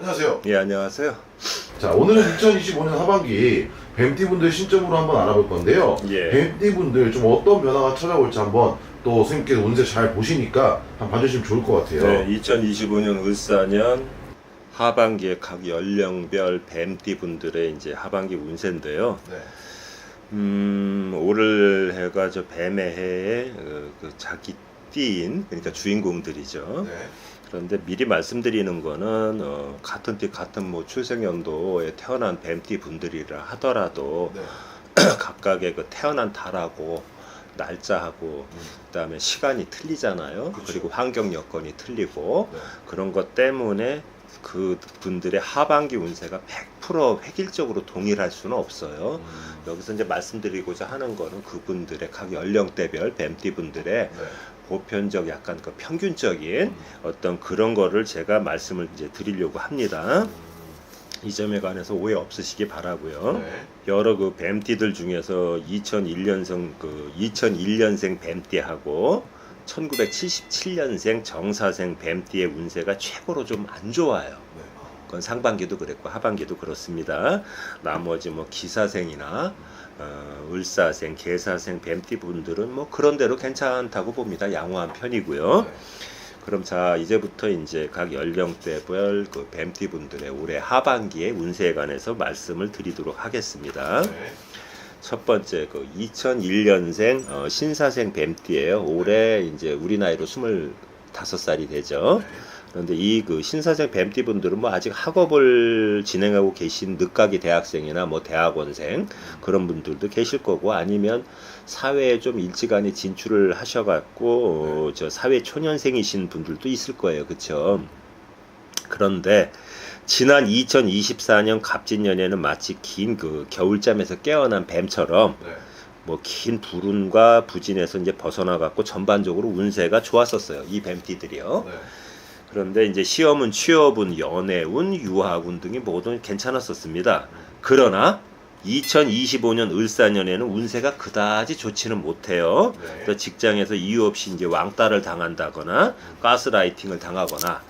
안녕하세요. 예, 안녕하세요. 자, 오늘은 2025년 하반기 뱀띠분들 신점으로 한번 알아볼 건데요. 예. 뱀띠분들 좀 어떤 변화가 찾아올지 한번 또 선생님께서 운세 잘 보시니까 한번 봐주시면 좋을 것 같아요. 네, 2025년 을사년 하반기에 각 연령별 뱀띠 분들의 이제 하반기 운세인데요. 네. 올 해가 저 뱀의 해에 그 자기 띠인 그러니까 주인공들이죠. 네. 그런데 미리 말씀드리는 거는 같은 띠 같은 뭐 출생연도에 태어난 뱀띠 분들이라 하더라도 네. 각각의 그 태어난 달하고 날짜하고 그다음에 시간이 틀리잖아요. 그쵸. 그리고 환경 여건이 틀리고 네. 그런 것 때문에 그 분들의 하반기 운세가 100% 획일적으로 동일할 수는 없어요. 여기서 이제 말씀드리고자 하는 거는 그분들의 각 연령대별 뱀띠 분들의 네. 보편적 약간 그 평균적인 어떤 그런 거를 제가 말씀을 이제 드리려고 합니다. 이 점에 관해서 오해 없으시기 바라고요. 네. 여러 그 뱀띠들 중에서 2001년생 뱀띠하고 1977년생 정사생 뱀띠의 운세가 최고로 좀 안 좋아요. 네. 그건 상반기도 그랬고 하반기도 그렇습니다. 나머지 뭐 기사생이나 을사생, 개사생 뱀띠 분들은 뭐 그런 대로 괜찮다고 봅니다. 양호한 편이고요. 네. 그럼 자 이제부터 이제 각 연령대별 그 뱀띠 분들의 올해 하반기의 운세에 관해서 말씀을 드리도록 하겠습니다. 네. 첫 번째 그 2001년생 신사생 뱀띠예요. 올해 이제 우리 나이로 25살이 되죠. 그런데 이 그 신사생 뱀띠 분들은 뭐 아직 학업을 진행하고 계신 늦가기 대학생이나 뭐 대학원생 그런 분들도 계실 거고 아니면 사회에 좀 일찌감치 진출을 하셔갖고 저 사회 초년생이신 분들도 있을 거예요. 그쵸? 그런데 지난 2024년 갑진년에는 마치 긴 그 겨울잠에서 깨어난 뱀처럼 네. 뭐 긴 불운과 부진에서 이제 벗어나갖고 전반적으로 운세가 좋았었어요. 이 뱀띠들이요. 네. 그런데 이제 시험은 취업운, 연애운, 유학운 등이 모두 괜찮았었습니다. 그러나 2025년 을사년에는 운세가 그다지 좋지는 못해요. 네. 그래서 직장에서 이유 없이 이제 왕따를 당한다거나 가스라이팅을 당하거나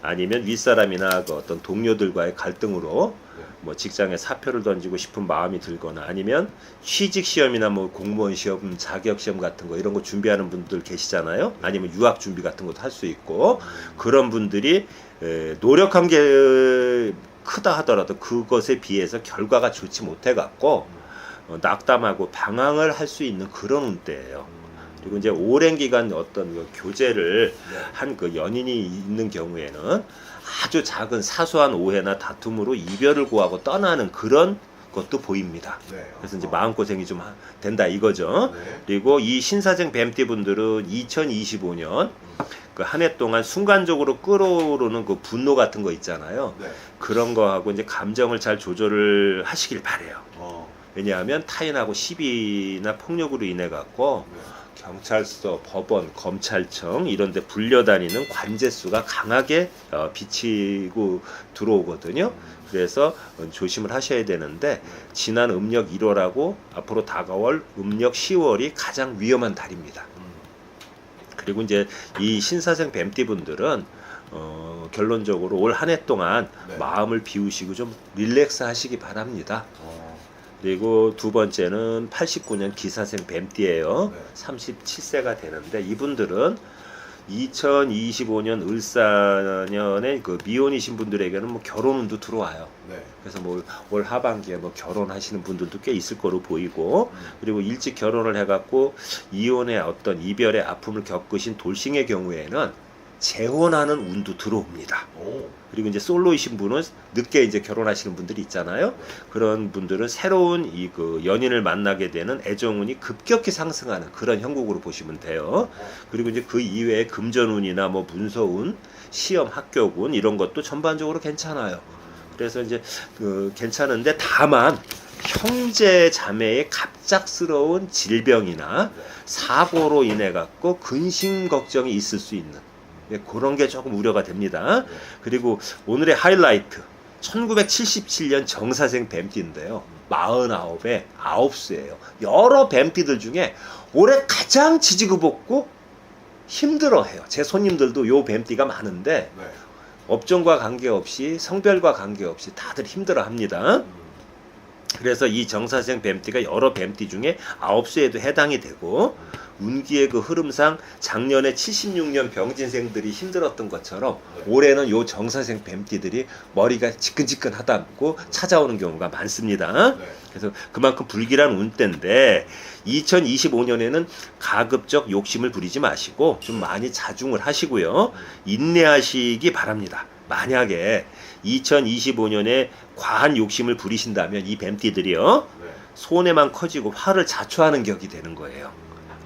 아니면 윗사람이나 그 어떤 동료들과의 갈등으로 뭐 직장에 사표를 던지고 싶은 마음이 들거나 아니면 취직 시험이나 뭐 공무원 시험, 자격 시험 같은 거 이런 거 준비하는 분들 계시잖아요. 아니면 유학 준비 같은 것도 할 수 있고 그런 분들이 노력한 게 크다 하더라도 그것에 비해서 결과가 좋지 못해 갖고 낙담하고 방황을 할 수 있는 그런 운대예요. 그리고 이제 오랜 기간 어떤 그 교제를 한 그 연인이 있는 경우에는 아주 작은 사소한 오해나 다툼으로 이별을 고하고 떠나는 그런 것도 보입니다. 네. 그래서 이제 마음고생이 좀 된다 이거죠. 네. 그리고 이 신사생 뱀띠 분들은 2025년 그 한 해 동안 순간적으로 끓어오르는 그 분노 같은 거 있잖아요. 네. 그런 거하고 이제 감정을 잘 조절을 하시길 바래요. 어. 왜냐하면 타인하고 시비나 폭력으로 인해 갖고 네. 경찰서, 법원, 검찰청 이런 데 불려다니는 관제수가 강하게 비치고 들어오거든요. 그래서 조심을 하셔야 되는데 지난 음력 1월하고 앞으로 다가올 음력 10월이 가장 위험한 달입니다. 그리고 이제 이 신사생 뱀띠 분들은 결론적으로 올 한 해 동안 네. 마음을 비우시고 좀 릴렉스 하시기 바랍니다. 어. 그리고 두 번째는 89년 기사생 뱀띠예요. 네. 37세가 되는데 이분들은 2025년 을사년에 그 미혼이신 분들에게는 뭐 결혼운도 들어와요. 네. 그래서 뭐 올 하반기에 뭐 결혼하시는 분들도 꽤 있을 거로 보이고 그리고 일찍 결혼을 해갖고 이혼의 어떤 이별의 아픔을 겪으신 돌싱의 경우에는 재혼하는 운도 들어옵니다. 오. 그리고 이제 솔로이신 분은 늦게 이제 결혼하시는 분들이 있잖아요. 그런 분들은 새로운 이 그 연인을 만나게 되는 애정운이 급격히 상승하는 그런 형국으로 보시면 돼요. 그리고 이제 그 이외에 금전운이나 뭐 문서운, 시험 합격운 이런 것도 전반적으로 괜찮아요. 그래서 이제 그 괜찮은데 다만 형제 자매의 갑작스러운 질병이나 사고로 인해 갖고 근심 걱정이 있을 수 있는 그런 게 조금 우려가 됩니다. 그리고 오늘의 하이라이트 1977년 정사생 뱀띠인데요. 49에 9수예요. 여러 뱀띠들 중에 올해 가장 지지고 볶고 힘들어해요. 제 손님들도 요 뱀띠가 많은데 네. 업종과 관계없이 성별과 관계없이 다들 힘들어합니다. 그래서 이 정사생 뱀띠가 여러 뱀띠 중에 9수에도 해당이 되고 운기의 그 흐름상 작년에 76년 병진생들이 힘들었던 것처럼 올해는 요 정사생 뱀띠들이 머리가 지끈지끈하다고 찾아오는 경우가 많습니다. 그래서 그만큼 불길한 운때인데 2025년에는 가급적 욕심을 부리지 마시고 좀 많이 자중을 하시고요. 인내하시기 바랍니다. 만약에 2025년에 과한 욕심을 부리신다면 이 뱀띠들이요 손해만 커지고 화를 자초하는 격이 되는 거예요.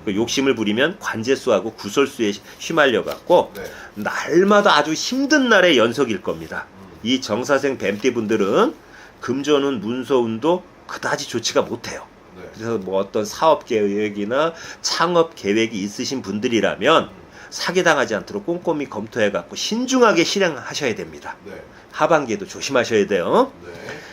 그 욕심을 부리면 관제수하고 구설수에 휘말려 갖고 날마다 아주 힘든 날의 연속일 겁니다. 이 정사생 뱀띠분들은 금전운 문서운도 그다지 좋지가 못해요. 그래서 뭐 어떤 사업 계획이나 창업 계획이 있으신 분들이라면 사기당하지 않도록 꼼꼼히 검토해 갖고 신중하게 실행하셔야 됩니다. 하반기에도 조심하셔야 돼요.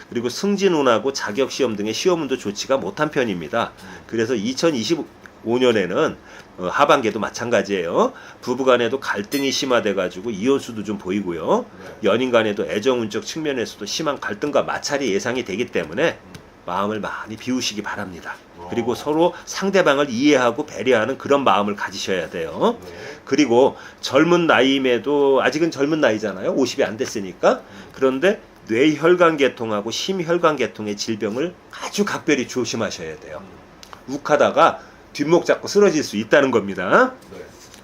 그리고 승진운하고 자격시험 등의 시험운도 좋지가 못한 편입니다. 그래서 2025년에는 하반기에도 마찬가지예요. 부부간에도 갈등이 심화돼 가지고 이혼수도 좀 보이고요. 연인간에도 애정운적 측면에서도 심한 갈등과 마찰이 예상이 되기 때문에 마음을 많이 비우시기 바랍니다. 그리고 서로 상대방을 이해하고 배려하는 그런 마음을 가지셔야 돼요. 그리고 젊은 나이임에도 아직은 젊은 나이잖아요. 50이 안 됐으니까. 그런데 뇌혈관계통하고 심혈관계통의 질병을 아주 각별히 조심하셔야 돼요. 욱하다가 뒷목 잡고 쓰러질 수 있다는 겁니다.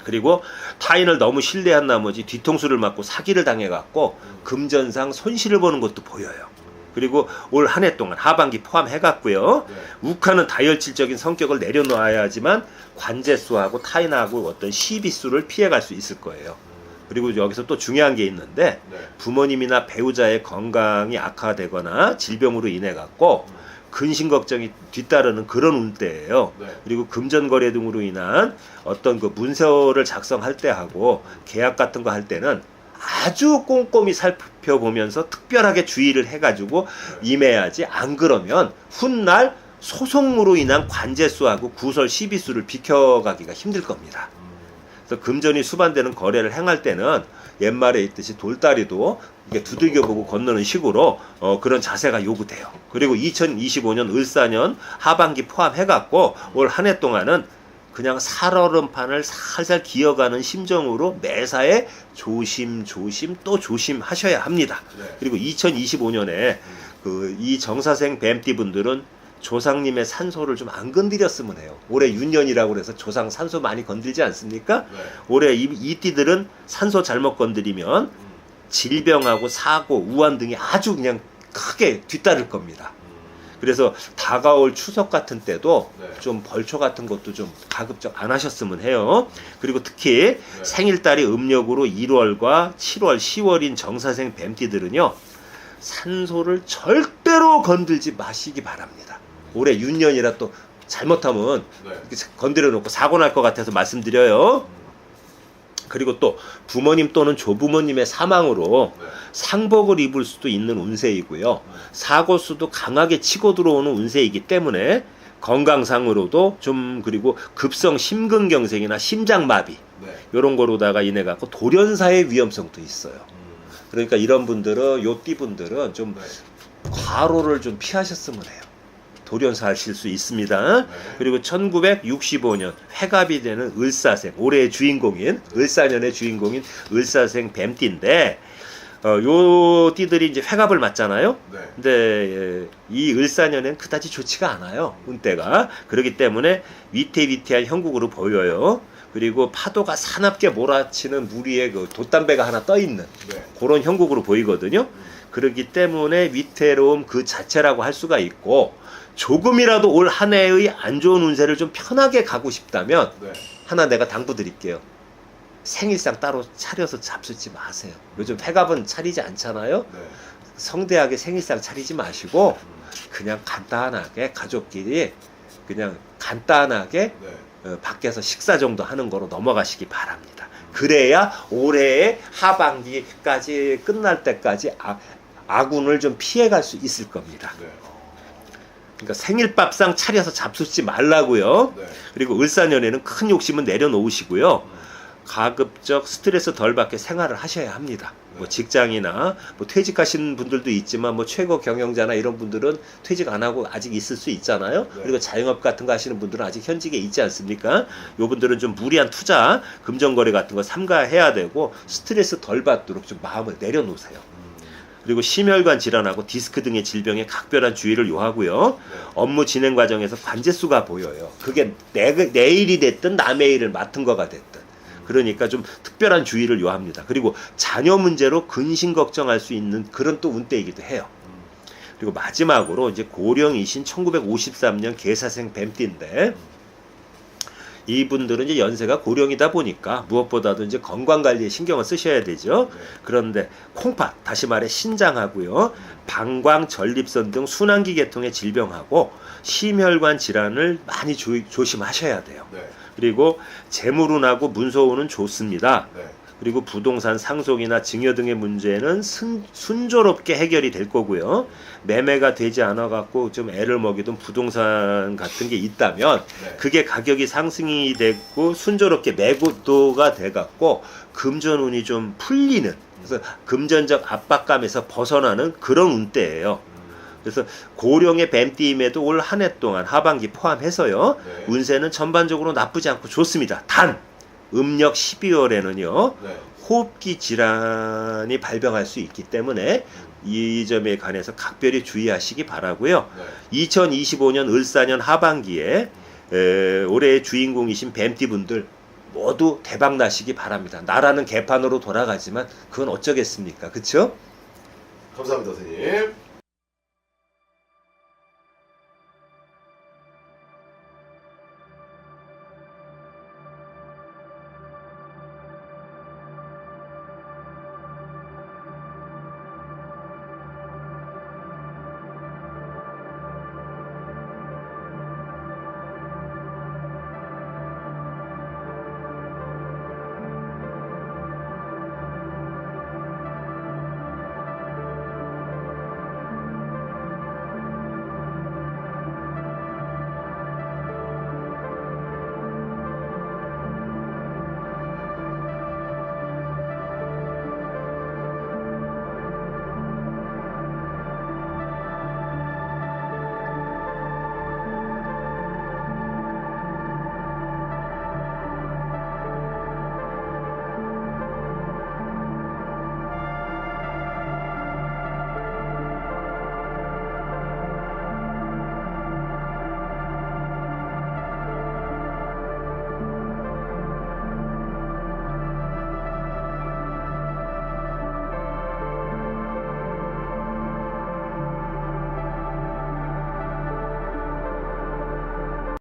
그리고 타인을 너무 신뢰한 나머지 뒤통수를 맞고 사기를 당해갖고 금전상 손실을 보는 것도 보여요. 그리고 올 한 해 동안 하반기 포함해갖고요. 욱하는 다혈질적인 성격을 내려놓아야지만 관제수하고 타인하고 어떤 시비수를 피해갈 수 있을 거예요. 그리고 여기서 또 중요한 게 있는데 부모님이나 배우자의 건강이 악화되거나 질병으로 인해 갖고 근심 걱정이 뒤따르는 그런 운때예요. 그리고 금전거래 등으로 인한 어떤 그 문서를 작성할 때 하고 계약 같은 거 할 때는 아주 꼼꼼히 살펴보면서 특별하게 주의를 해가지고 임해야지. 안 그러면 훗날 소송으로 인한 관제수하고 구설 시비수를 비켜가기가 힘들 겁니다. 그래서 금전이 수반되는 거래를 행할 때는 옛말에 있듯이 돌다리도 이게 두들겨보고 건너는 식으로 그런 자세가 요구돼요. 그리고 2025년 을사년 하반기 포함해갖고 올 한 해 동안은 그냥 살얼음판을 살살 기어가는 심정으로 매사에 조심 또 조심하셔야 합니다. 그리고 2025년에 이 정사생 뱀띠분들은 조상님의 산소를 좀 안 건드렸으면 해요. 올해 윤년이라고 해서 조상 산소 많이 건들지 않습니까? 올해 이 띠들은 산소 잘못 건드리면 질병하고 사고, 우환 등이 아주 그냥 크게 뒤따를 겁니다. 그래서 다가올 추석 같은 때도 좀 벌초 같은 것도 좀 가급적 안 하셨으면 해요. 그리고 특히 생일달이 음력으로 1월과 7월, 10월인 정사생 뱀띠들은요. 산소를 절대로 건들지 마시기 바랍니다. 올해 윤년이라 또 잘못하면 건드려 놓고 사고 날 것 같아서 말씀드려요. 그리고 또 부모님 또는 조부모님의 사망으로 상복을 입을 수도 있는 운세이고요. 사고수도 강하게 치고 들어오는 운세이기 때문에 건강상으로도 좀 그리고 급성 심근경색이나 심장마비 이런 거로다가 인해 갖고 돌연사의 위험성도 있어요. 그러니까 이런 분들은 요 띠분들은 좀 과로를 좀 피하셨으면 해요. 돌연사 하실 수 있습니다. 그리고 1965년 회갑이 되는 을사생, 올해의 주인공인 을사년의 주인공인 을사생 뱀띠인데 요 띠들이 이제 회갑을 맞잖아요. 근데 이 을사년엔 그다지 좋지가 않아요. 운때가. 그렇기 때문에 위태위태한 형국으로 보여요. 그리고 파도가 사납게 몰아치는 물 위에 그 돛담배가 하나 떠 있는 그런 형국으로 보이거든요. 그렇기 때문에 위태로움 그 자체라고 할 수가 있고, 조금이라도 올 한 해의 안 좋은 운세를 좀 편하게 가고 싶다면 하나 내가 당부드릴게요. 생일상 따로 차려서 잡수지 마세요. 요즘 회갑은 차리지 않잖아요. 성대하게 생일상 차리지 마시고 그냥 간단하게 가족끼리 그냥 간단하게 밖에서 식사 정도 하는 거로 넘어가시기 바랍니다. 그래야 올해의 하반기까지 끝날 때까지 아군을 좀 피해갈 수 있을 겁니다. 그러니까 생일밥상 차려서 잡수지 말라고요. 그리고 을사년에는 큰 욕심은 내려놓으시고요. 가급적 스트레스 덜 받게 생활을 하셔야 합니다. 뭐 직장이나 뭐 퇴직하시는 분들도 있지만 뭐 최고 경영자나 이런 분들은 퇴직 안 하고 아직 있을 수 있잖아요. 그리고 자영업 같은 거 하시는 분들은 아직 현직에 있지 않습니까? 요분들은 좀 무리한 투자, 금전거래 같은 거 삼가해야 되고 스트레스 덜 받도록 좀 마음을 내려놓으세요. 그리고 심혈관 질환하고 디스크 등의 질병에 각별한 주의를 요하고요. 업무 진행 과정에서 관제수가 보여요. 그게 내 일이 됐든 남의 일을 맡은 거가 됐든. 그러니까 좀 특별한 주의를 요합니다. 그리고 자녀 문제로 근심 걱정할 수 있는 그런 또 운대이기도 해요. 그리고 마지막으로 이제 고령이신 1953년 계사생 뱀띠인데 이분들은 이제 연세가 고령이다 보니까 무엇보다도 이제 건강 관리에 신경을 쓰셔야 되죠. 그런데 콩팥, 다시 말해 신장하고요, 방광, 전립선 등 순환기 계통의 질병하고 심혈관 질환을 많이 조심하셔야 돼요. 그리고 재물운하고 문서운은 좋습니다. 그리고 부동산 상속이나 증여 등의 문제는 순조롭게 해결이 될 거고요. 매매가 되지 않아 갖고 좀 애를 먹이던 부동산 같은 게 있다면 그게 가격이 상승이 됐고 순조롭게 매도가 돼 갖고 금전운이 좀 풀리는, 그래서 금전적 압박감에서 벗어나는 그런 운대예요. 그래서 고령의 뱀띠임에도 올 한 해 동안 하반기 포함해서요, 운세는 전반적으로 나쁘지 않고 좋습니다. 단 음력 12월에는요 호흡기 질환이 발병할 수 있기 때문에 이 점에 관해서 각별히 주의하시기 바라고요. 2025년 을사년 하반기에 올해의 주인공이신 뱀띠분들 모두 대박 나시기 바랍니다. 나라는 개판으로 돌아가지만 그건 어쩌겠습니까? 그쵸? 감사합니다, 선생님.